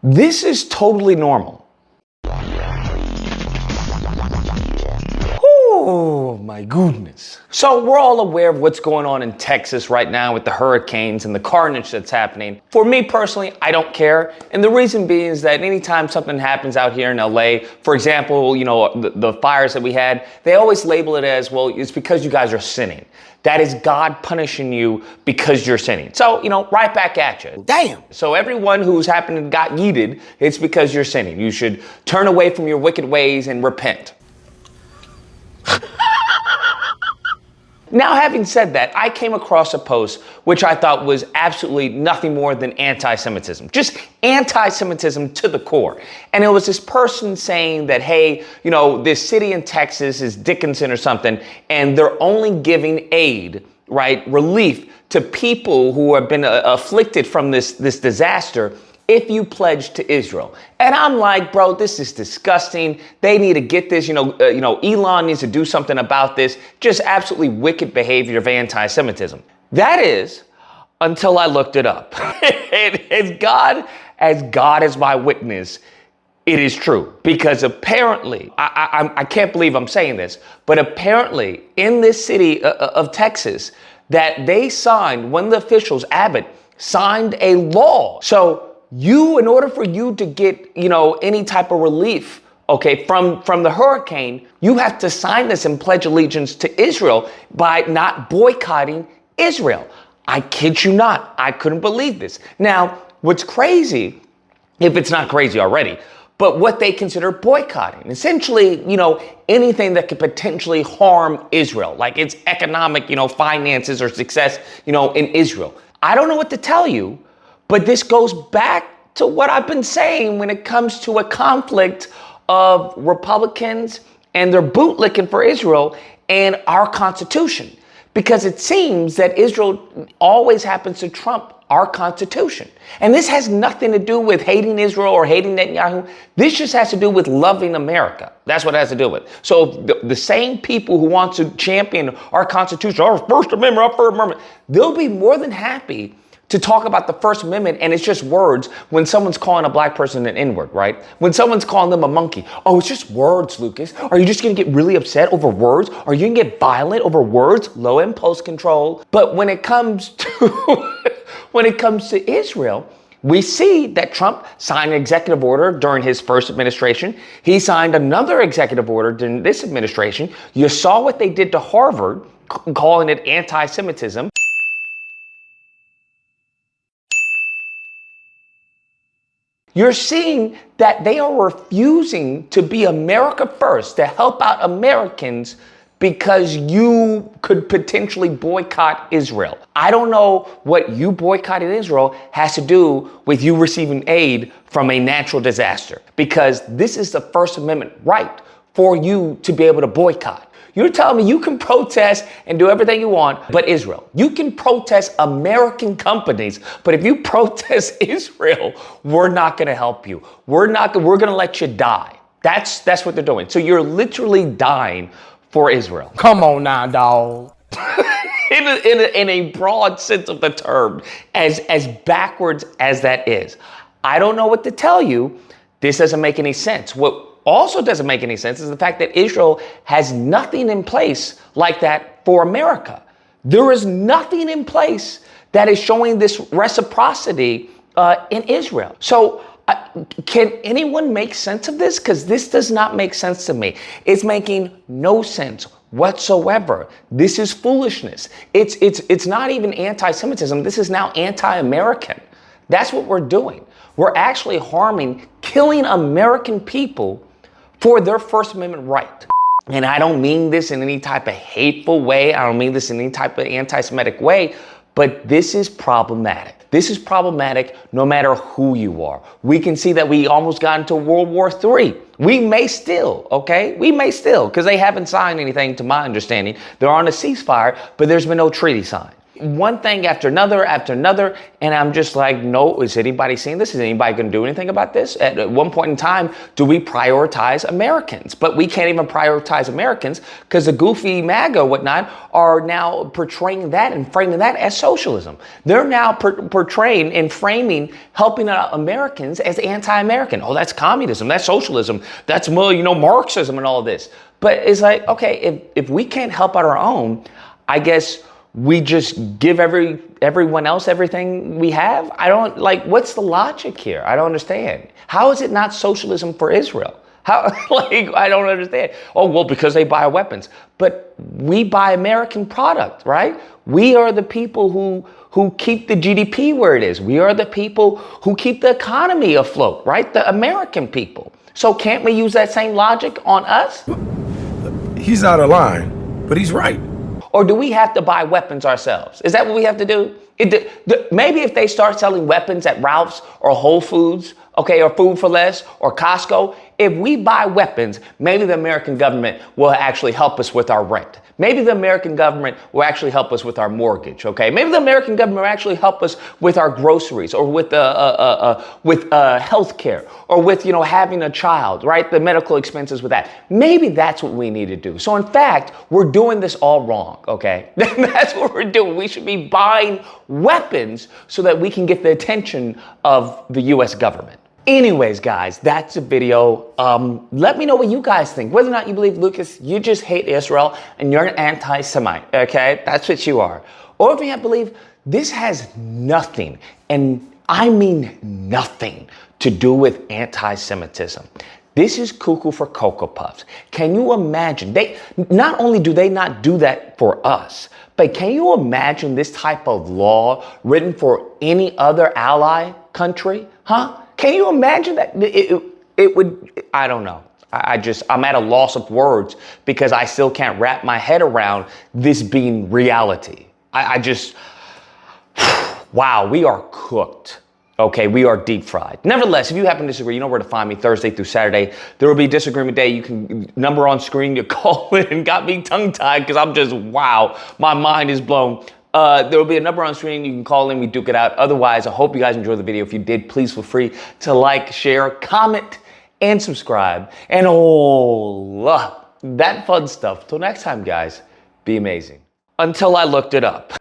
This is totally normal. Oh my goodness. So we're all aware of what's going on in Texas right now with the hurricanes and the carnage that's happening. For me personally, I don't care. And the reason being is that anytime something happens out here in LA, for example, the fires that we had, they always label it as, well, it's because you guys are sinning. That is God punishing you because you're sinning. So, right back at you. Damn. So everyone who's happened and got yeeted, it's because you're sinning. You should turn away from your wicked ways and repent. Now, having said that, I came across a post which I thought was absolutely nothing more than anti-Semitism, just anti-Semitism to the core. And it was this person saying that, hey, this city in Texas is Dickinson or something, and they're only giving aid, right, relief to people who have been afflicted from this disaster if you pledge to Israel. And I'm like, bro, this is disgusting. They need to get this, Elon needs to do something about this. Just absolutely wicked behavior of anti-Semitism. That is, until I looked it up. As God is my witness, it is true. Because apparently, I can't believe I'm saying this, but apparently in this city of Texas, that they signed, one of the officials, Abbott, signed a law. So in order for you to get, any type of relief, okay, from the hurricane, you have to sign this and pledge allegiance to Israel by not boycotting Israel. I kid you not. I couldn't believe this. Now, what's crazy, if it's not crazy already, but what they consider boycotting, essentially, anything that could potentially harm Israel, like its economic, finances or success, in Israel. I don't know what to tell you. But this goes back to what I've been saying when it comes to a conflict of Republicans and their bootlicking for Israel and our Constitution. Because it seems that Israel always happens to trump our Constitution. And this has nothing to do with hating Israel or hating Netanyahu. This just has to do with loving America. That's what it has to do with. So the same people who want to champion our Constitution, our First Amendment, they'll be more than happy to talk about the First Amendment, and it's just words when someone's calling a black person an N-word, right? When someone's calling them a monkey. Oh, it's just words, Lucas. Are you just gonna get really upset over words? Are you gonna get violent over words? Low impulse control. But when it comes to Israel, we see that Trump signed an executive order during his first administration. He signed another executive order during this administration. You saw what they did to Harvard, calling it anti-Semitism. You're seeing that they are refusing to be America first, to help out Americans because you could potentially boycott Israel. I don't know what you boycotting Israel has to do with you receiving aid from a natural disaster, because this is the First Amendment right for you to be able to boycott. You're telling me you can protest and do everything you want, but Israel. You can protest American companies, but if you protest Israel, we're not going to help you. We're going to let you die. That's what they're doing. So you're literally dying for Israel. Come on now, dog. in a broad sense of the term, as backwards as that is. I don't know what to tell you. This doesn't make any sense. What also doesn't make any sense is the fact that Israel has nothing in place like that for America. There is nothing in place that is showing this reciprocity in Israel. So can anyone make sense of this? Because this does not make sense to me. It's making no sense whatsoever. This is foolishness. It's not even anti-Semitism. This is now anti-American. That's what we're doing. We're actually killing American people for their First Amendment right. And I don't mean this in any type of hateful way. I don't mean this in any type of anti-Semitic way, but this is problematic. This is problematic no matter who you are. We can see that we almost got into World War III. We may still, okay? We may still, because they haven't signed anything to my understanding. They're on a ceasefire, but there's been no treaty signed. one thing after another, and I'm just like, no, is anybody seeing this? Is anybody going to do anything about this? At one point in time, do we prioritize Americans? But we can't even prioritize Americans because the goofy MAGA whatnot are now portraying that and framing that as socialism. They're now portraying and framing helping out Americans as anti-American. Oh, that's communism, that's socialism, that's Marxism and all this. But it's like, okay, if we can't help out our own, I guess we just give everyone else everything we have. I don't what's the logic here? I don't understand. How is it not socialism for Israel? How, I don't understand. Oh, well, because they buy weapons. But we buy American product, right? We are the people who keep the GDP where it is. We are the people who keep the economy afloat, right? The American people. So can't we use that same logic on us? He's out of line, but he's right. Or do we have to buy weapons ourselves? Is that what we have to do? Maybe if they start selling weapons at Ralph's or Whole Foods, okay, or Food for Less or Costco, if we buy weapons, maybe the American government will actually help us with our rent. Maybe the American government will actually help us with our mortgage, okay? Maybe the American government will actually help us with our groceries or with health care or with, having a child, right? The medical expenses with that. Maybe that's what we need to do. So in fact, we're doing this all wrong, okay? That's what we're doing. We should be buying weapons so that we can get the attention of the U.S. government. Anyways, guys, that's the video. Let me know what you guys think. Whether or not you believe, Lucas, you just hate Israel and you're an anti-Semite, okay? That's what you are. Or if you believe this has nothing, and I mean nothing, to do with anti-Semitism. This is cuckoo for Cocoa Puffs. Can you imagine? Not only do they not do that for us, but can you imagine this type of law written for any other ally country? Huh? Can you imagine that? It would, I don't know. I'm at a loss of words because I still can't wrap my head around this being reality. Wow, we are cooked. Okay, we are deep fried. Nevertheless, if you happen to disagree, you know where to find me Thursday through Saturday. There will be disagreement day. You can number on screen, you call in and got me tongue tied because I'm just, wow, my mind is blown. There will be a number on screen. You can call in. We duke it out. Otherwise, I hope you guys enjoyed the video. If you did, please feel free to like, share, comment, and subscribe. And all that fun stuff. Till next time, guys, be amazing. Until I looked it up.